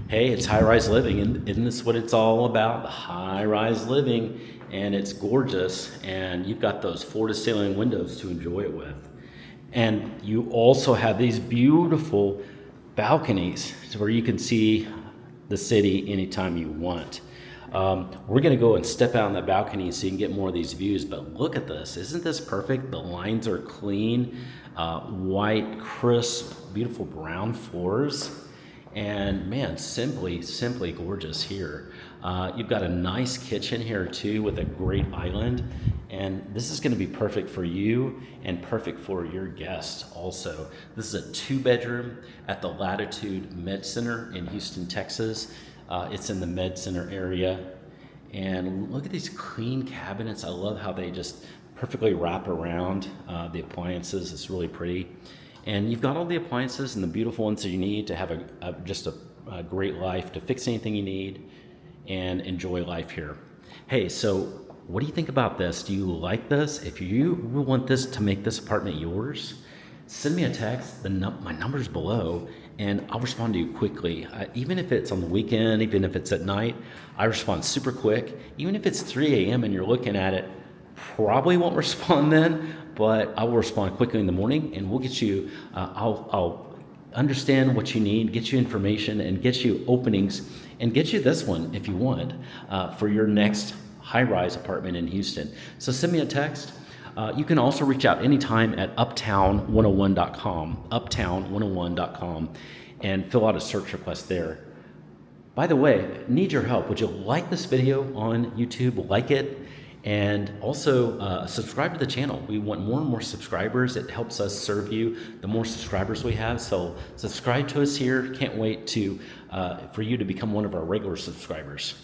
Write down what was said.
Hey, it's high-rise living, and isn't this what it's all about? High-rise living, and it's gorgeous, and you've got those floor-to-ceiling windows to enjoy it with. And you also have these beautiful balconies where you can see the city anytime you want. We're going to go and step out on the balcony so you can get more of these views, but look at this. Isn't this perfect? The lines are clean, white, crisp, beautiful brown floors. And man, simply gorgeous here. You've got a nice kitchen here too with a great island. And this is going to be perfect for you and perfect for your guests also. This is a 2-bedroom at the Latitude Med Center in Houston, Texas. It's in the Med Center area. And look at these clean cabinets. I love how they just perfectly wrap around the appliances. It's really pretty. And you've got all the appliances and the beautiful ones that you need to have just a great life, to fix anything you need and enjoy life here. Hey, so what do you think about this? Do you like this? If you want this to make this apartment yours, send me a text. My number's below, and I'll respond to you quickly. Even if it's on the weekend, even if it's at night, I respond super quick. Even if it's 3 a.m. and you're looking at it, probably won't respond then, but I will respond quickly in the morning, and we'll get you, I'll understand what you need, get you information, and get you openings, and get you this one if you want for your next high-rise apartment in Houston. So send me a text. You can also reach out anytime at uptown101.com, uptown101.com, and fill out a search request there. By the way, need your help. Would you like this video on YouTube? Like it. And also subscribe to the channel. We want more and more subscribers. It helps us serve you the more subscribers we have. So subscribe to us here. Can't wait for you to become one of our regular subscribers.